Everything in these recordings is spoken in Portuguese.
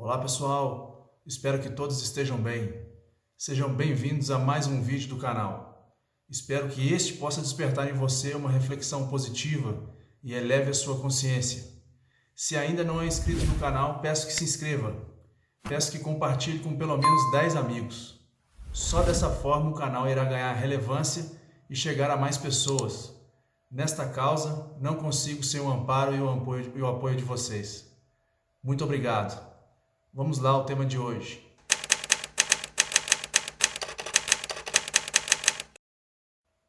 Olá pessoal, espero que todos estejam bem. Sejam bem-vindos a mais um vídeo do canal. Espero que este possa despertar em você uma reflexão positiva e eleve a sua consciência. Se ainda não é inscrito no canal, peço que se inscreva. Peço que compartilhe com pelo menos 10 amigos. Só dessa forma o canal irá ganhar relevância e chegar a mais pessoas. Nesta causa, não consigo sem o amparo e o apoio de vocês. Muito obrigado. Vamos lá ao tema de hoje.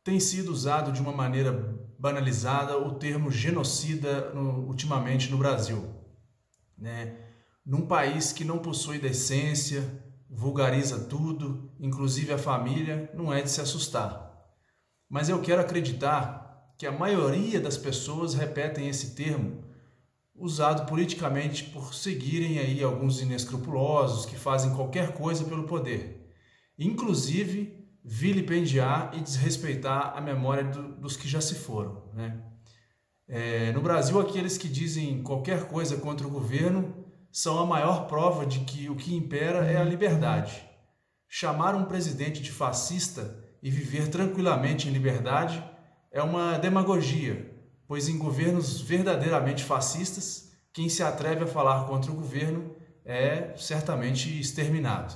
Tem sido usado de uma maneira banalizada o termo genocida ultimamente no Brasil, né? Num país que não possui decência, vulgariza tudo, inclusive a família, não é de se assustar. Mas eu quero acreditar que a maioria das pessoas repetem esse termo usado politicamente por seguirem aí alguns inescrupulosos que fazem qualquer coisa pelo poder, inclusive vilipendiar e desrespeitar a memória dos que já se foram, né? No Brasil, aqueles que dizem qualquer coisa contra o governo são a maior prova de que o que impera é a liberdade. Chamar um presidente de fascista e viver tranquilamente em liberdade é uma demagogia, pois em governos verdadeiramente fascistas, quem se atreve a falar contra o governo é certamente exterminado,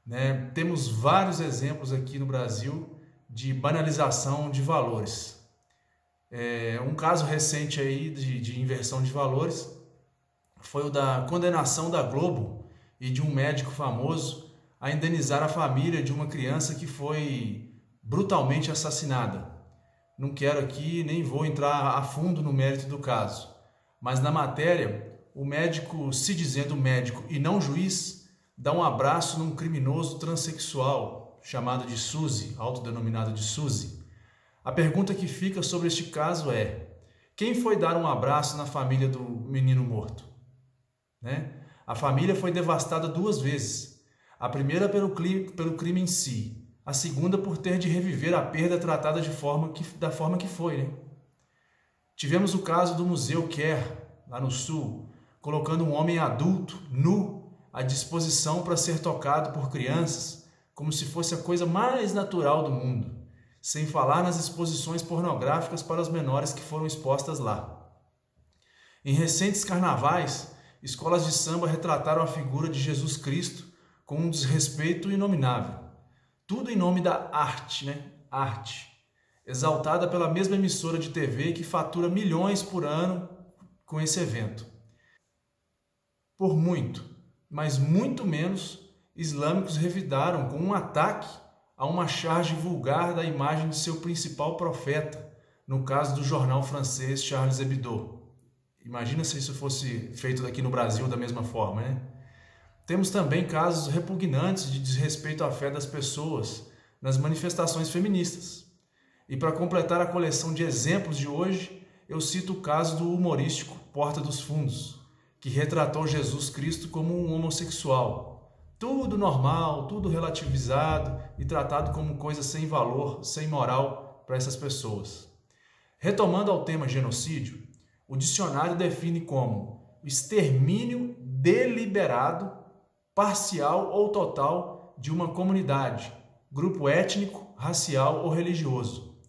né? Temos vários exemplos aqui no Brasil de banalização de valores. Um caso recente aí de inversão de valores foi o da condenação da Globo e de um médico famoso a indenizar a família de uma criança que foi brutalmente assassinada. Não quero aqui, nem vou entrar a fundo no mérito do caso, mas na matéria, o médico, se dizendo médico e não juiz, dá um abraço num criminoso transexual chamado de Suzy, autodenominado de Suzy. A pergunta que fica sobre este caso é: quem foi dar um abraço na família do menino morto? Né? A família foi devastada duas vezes. A primeira pelo crime em si, a segunda por ter de reviver a perda tratada da forma que foi, né? Tivemos o caso do Museu Care, lá no Sul, colocando um homem adulto, nu, à disposição para ser tocado por crianças, como se fosse a coisa mais natural do mundo, sem falar nas exposições pornográficas para os menores que foram expostas lá. Em recentes carnavais, escolas de samba retrataram a figura de Jesus Cristo com um desrespeito inominável. Tudo em nome da arte, né? Arte. Exaltada pela mesma emissora de TV que fatura milhões por ano com esse evento. Por muito, mas muito menos, islâmicos revidaram com um ataque a uma charge vulgar da imagem de seu principal profeta, no caso do jornal francês Charles Hebdo. Imagina se isso fosse feito aqui no Brasil da mesma forma, né? Temos também casos repugnantes de desrespeito à fé das pessoas nas manifestações feministas. E para completar a coleção de exemplos de hoje, eu cito o caso do humorístico Porta dos Fundos, que retratou Jesus Cristo como um homossexual. Tudo normal, tudo relativizado e tratado como coisa sem valor, sem moral para essas pessoas. Retomando ao tema genocídio, o dicionário define como o extermínio deliberado, parcial ou total de uma comunidade, grupo étnico, racial ou religioso.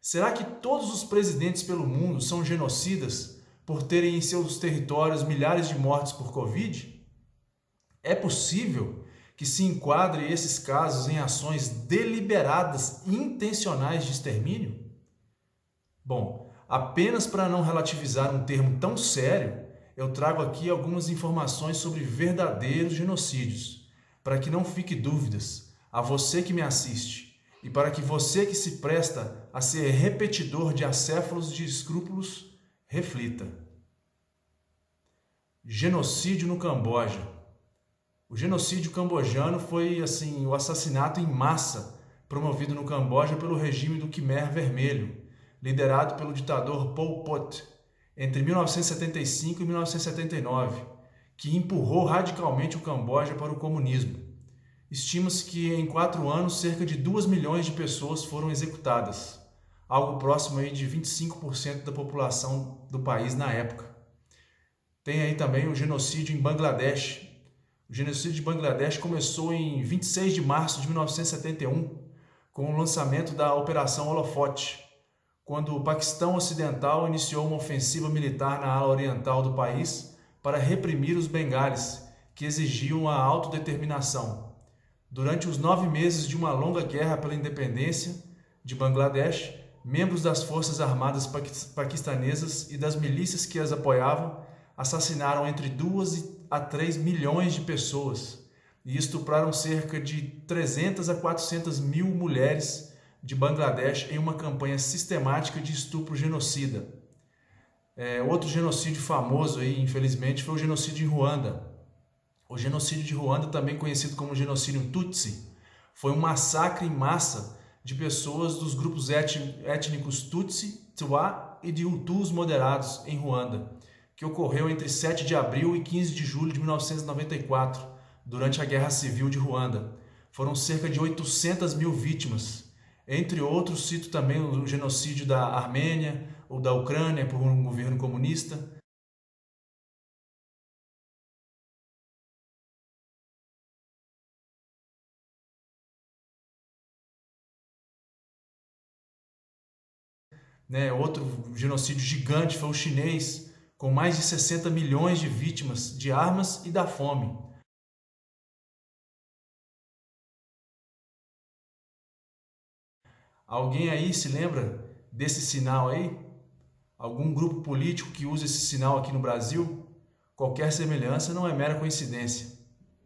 Será que todos os presidentes pelo mundo são genocidas por terem em seus territórios milhares de mortes por Covid? É possível que se enquadre esses casos em ações deliberadas e intencionais de extermínio? Bom, apenas para não relativizar um termo tão sério, eu trago aqui algumas informações sobre verdadeiros genocídios, para que não fique dúvidas a você que me assiste e para que você que se presta a ser repetidor de acéfalos de escrúpulos, reflita. Genocídio no Camboja. O genocídio cambojano foi, o assassinato em massa promovido no Camboja pelo regime do Khmer Vermelho, liderado pelo ditador Pol Pot, entre 1975 e 1979, que empurrou radicalmente o Camboja para o comunismo. Estima-se que em 4 anos cerca de 2 milhões de pessoas foram executadas, algo próximo aí de 25% da população do país na época. Tem aí também o genocídio em Bangladesh, O genocídio de Bangladesh começou em 26 de março de 1971, com o lançamento da Operação Holofote, quando o Paquistão Ocidental iniciou uma ofensiva militar na ala oriental do país para reprimir os bengalis, que exigiam a autodeterminação. Durante os 9 meses de uma longa guerra pela independência de Bangladesh, membros das Forças Armadas paquistanesas e das milícias que as apoiavam assassinaram entre 2 a 3 milhões de pessoas e estupraram cerca de 300 a 400 mil mulheres de Bangladesh em uma campanha sistemática de estupro genocida. Outro genocídio famoso, aí, infelizmente, foi o genocídio em Ruanda. O genocídio de Ruanda, também conhecido como genocídio Tutsi, foi um massacre em massa de pessoas dos grupos étnicos Tutsi, Twa e de Hutus moderados em Ruanda, que ocorreu entre 7 de abril e 15 de julho de 1994, durante a Guerra Civil de Ruanda. Foram cerca de 800 mil vítimas. Entre outros, cito também o genocídio da Armênia ou da Ucrânia por um governo comunista. Outro genocídio gigante foi o chinês, com mais de 60 milhões de vítimas de armas e da fome. Alguém aí se lembra desse sinal aí? Algum grupo político que usa esse sinal aqui no Brasil? Qualquer semelhança não é mera coincidência.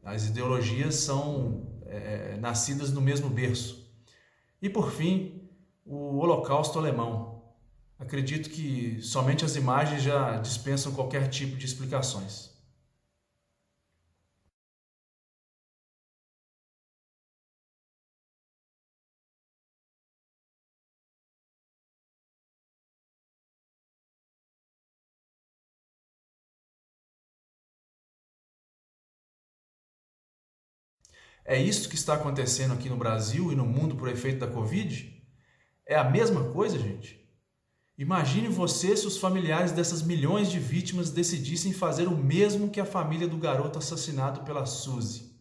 As ideologias são nascidas no mesmo berço. E por fim, o Holocausto Alemão. Acredito que somente as imagens já dispensam qualquer tipo de explicações. É isso que está acontecendo aqui no Brasil e no mundo por efeito da Covid? É a mesma coisa, gente? Imagine você se os familiares dessas milhões de vítimas decidissem fazer o mesmo que a família do garoto assassinado pela Suzy.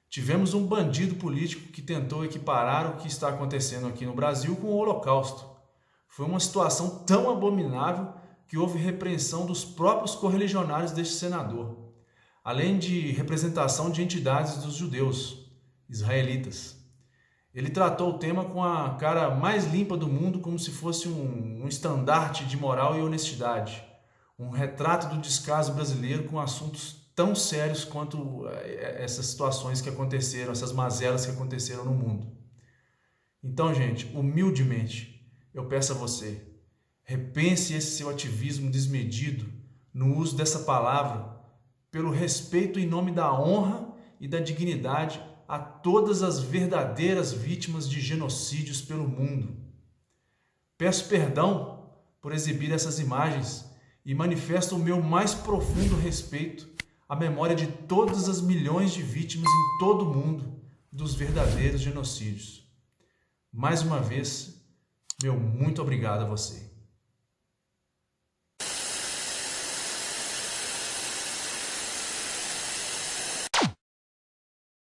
Tivemos um bandido político que tentou equiparar o que está acontecendo aqui no Brasil com o Holocausto. Foi uma situação tão abominável que houve repreensão dos próprios correligionários deste senador, além de representação de entidades dos judeus, israelitas. Ele tratou o tema com a cara mais limpa do mundo, como se fosse um estandarte de moral e honestidade, um retrato do descaso brasileiro com assuntos tão sérios quanto essas situações que aconteceram, essas mazelas que aconteceram no mundo. Então, gente, humildemente, eu peço a você, repense esse seu ativismo desmedido no uso dessa palavra, pelo respeito em nome da honra e da dignidade a todas as verdadeiras vítimas de genocídios pelo mundo. Peço perdão por exibir essas imagens e manifesto o meu mais profundo respeito à memória de todas as milhões de vítimas em todo o mundo dos verdadeiros genocídios. Mais uma vez, meu muito obrigado a você.